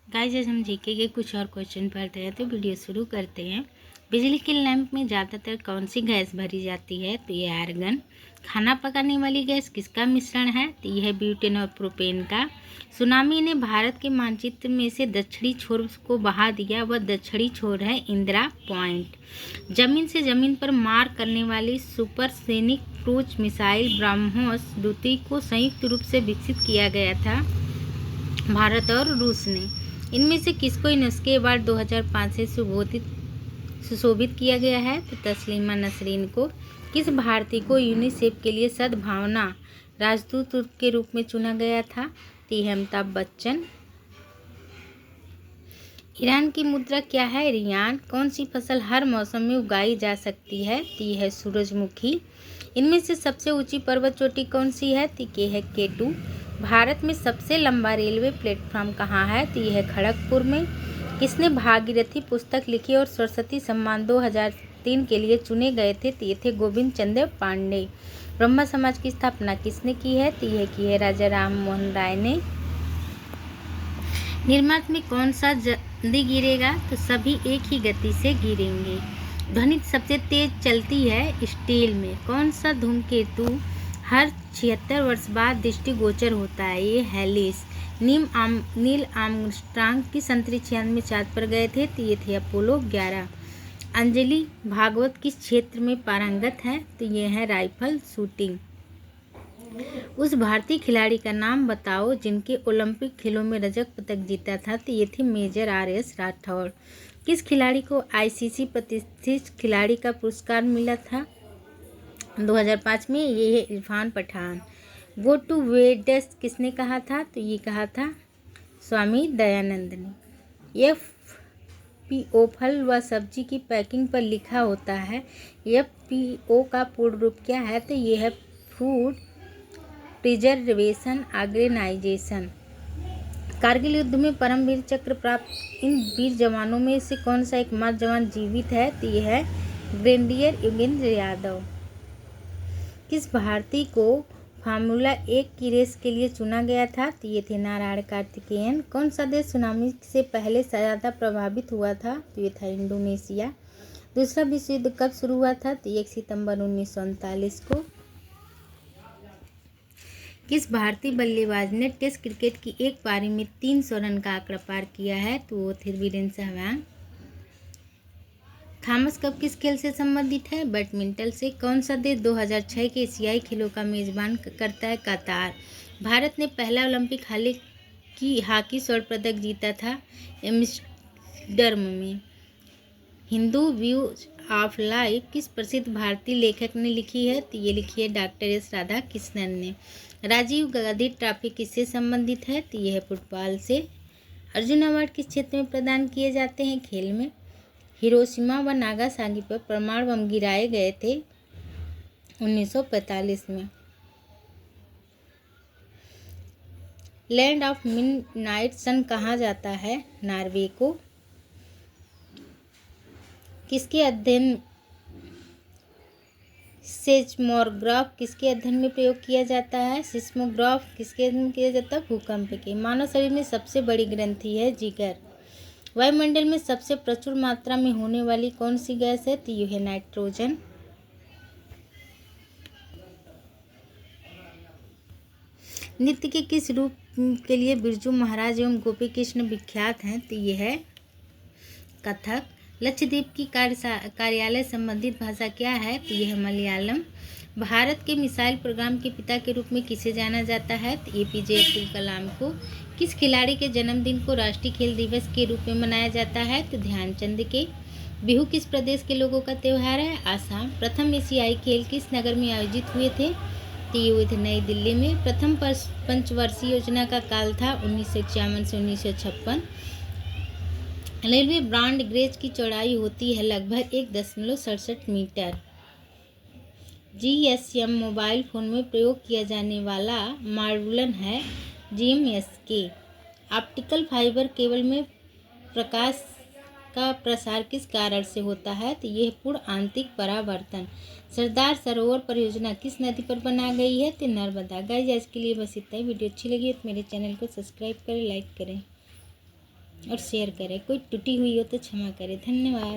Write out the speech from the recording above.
Guys आज हम GK के कुछ और क्वेश्चन पढ़ते हैं तो वीडियो शुरू करते हैं। बिजली के लैंप में ज़्यादातर कौन सी गैस भरी जाती है? तो ये आर्गन। खाना पकाने वाली गैस किसका मिश्रण है? तो यह ब्यूटेन और प्रोपेन का। सुनामी ने भारत के मानचित्र में से दक्षिणी छोर को बहा दिया, वह दक्षिणी छोर है इंदिरा पॉइंट। जमीन से जमीन पर मार करने वाली सुपरसोनिक क्रूज मिसाइल ब्रह्मोस द्वितीय को संयुक्त रूप से विकसित किया गया था भारत और रूस ने। इनमें से किसको यूनेस्को अवार्ड 2005 से सुशोभित किया गया है? तो तस्लीमा नसरीन को। किस भारतीय को यूनिसेफ के लिए सद्भावना राजदूत के रूप में चुना गया था? तो अमिताभ बच्चन। ईरान की मुद्रा क्या है? रियान। कौन सी फसल हर मौसम में उगाई जा सकती है? तो यह है सूरजमुखी। इनमें से सबसे ऊंची पर्वत चोटी कौन सी है? तो ये है K2। भारत में सबसे लंबा रेलवे प्लेटफॉर्म कहाँ है? तो यह है खड़गपुर में। किसने भागीरथी पुस्तक लिखी और सरस्वती सम्मान 2003 के लिए चुने गए थे? तो ये थे गोविंद चंद्र पांडे। ब्रह्मा समाज की स्थापना किसने की है? तो यह की है राजा राम मोहन राय ने। निर्मात में कौन सा जल्दी गिरेगा? तो सभी एक ही गति से गिरेंगे। ध्वनि सबसे तेज चलती है स्टील में। कौन सा धूमकेतु हर 76 वर्ष बाद दृष्टिगोचर होता है? ये हेलिस। नील आर्मस्ट्रांग किस अंतरिक्ष यान में चांद पर गए थे? तो ये थे अपोलो 11। अंजलि भागवत किस क्षेत्र में पारंगत है? तो ये है राइफल शूटिंग। उस भारतीय खिलाड़ी का नाम बताओ जिनके ओलंपिक खेलों में रजत पदक जीता था? तो ये थे मेजर RS राठौर। किस खिलाड़ी को ICC प्रतिष्ठित खिलाड़ी का पुरस्कार मिला था 2005 में? ये है इरफान पठान। गो टू वेडस किसने कहा था? तो ये कहा था स्वामी दयानंद ने। FPO फल व सब्जी की पैकिंग पर लिखा होता है। FPO का पूर्ण रूप क्या है? तो ये है फूड प्रिजर्वेशन ऑर्गेनाइजेशन। कारगिल युद्ध में परमवीर चक्र प्राप्त इन वीर जवानों में से कौन सा एकमात्र जवान जीवित है? तो यह है ग्रेनेडियर योगेंद्र यादव। किस भारतीय को फार्मूला 1 की रेस के लिए चुना गया था? तो ये थे नारायण कार्तिकेयन। कौन सा देश सुनामी से पहले ज़्यादा प्रभावित हुआ था? तो ये था इंडोनेशिया। दूसरा विश्व युद्ध कब शुरू हुआ था? तो 1 सितंबर 1939 को। किस भारतीय बल्लेबाज ने टेस्ट क्रिकेट की एक पारी में 300 रन का आंकड़ा पार किया है? तो वो थे वीरेंद्र सहवाग। थॉमस कप किस खेल से संबंधित है? बैडमिंटन से। कौन सा देश 2006 के एशियाई खेलों का मेजबान करता है? कतार। भारत ने पहला ओलंपिक हॉकी स्वर्ण पदक जीता था एम्स्टर्डम में। हिंदू व्यूज ऑफ लाइफ किस प्रसिद्ध भारतीय लेखक ने लिखी है? तो ये लिखी है डॉक्टर S राधाकृष्णन ने। राजीव गांधी ट्रॉफी किससे संबंधित है? तो यह है फुटबॉल से। अर्जुन अवार्ड किस क्षेत्र में प्रदान किए जाते हैं? खेल में। हिरोशिमा व नागासाकी पर परमाणु बम गिराए गए थे 1945 में। लैंड ऑफ मिडनाइट सन कहा जाता है? नॉर्वे को। किसके अध्ययन सेस्मोग्राफ किसके अध्ययन में प्रयोग किया जाता है? सिस्मोग्राफ किसके अध्ययन में किया जाता है? भूकंप के। मानव शरीर में सबसे बड़ी ग्रंथि है जिगर। वायुमंडल में सबसे प्रचुर मात्रा में होने वाली कौन सी गैस है? तो यह है नाइट्रोजन। नृत्य के किस रूप के लिए बिरजू महाराज एवं गोपी कृष्ण विख्यात हैं? तो यह है कथक। लक्षद्वीप की कार्यालय संबंधित भाषा क्या है? तो यह है मलयालम। भारत के मिसाइल प्रोग्राम के पिता के रूप में किसे जाना जाता है? तो APJ अब्दुल कलाम को। किस खिलाड़ी के जन्मदिन को राष्ट्रीय खेल दिवस के रूप में मनाया जाता है? तो ध्यानचंद के। बिहू किस प्रदेश के लोगों का त्यौहार है? आसाम। प्रथम एशियाई खेल किस नगर में आयोजित हुए थे? तो ये हुए थे नई दिल्ली में। प्रथम पंचवर्षीय योजना का काल था 1951 से 1956। रेलवे ब्रॉड गेज की चौड़ाई होती है लगभग 1.67 मीटर। GSM मोबाइल फ़ोन में प्रयोग किया जाने वाला मॉड्यूल है GMSK। ऑप्टिकल फाइबर केबल में प्रकाश का प्रसार किस कारण से होता है? तो यह पूर्ण आंतरिक परावर्तन। सरदार सरोवर परियोजना किस नदी पर बना गई है? तो नर्मदा। गाइस आज के लिए बस इतना ही। वीडियो अच्छी लगी तो मेरे चैनल को सब्सक्राइब करें, लाइक करें। और शेयर करें। कोई टूटी हुई हो तो क्षमा करें। धन्यवाद।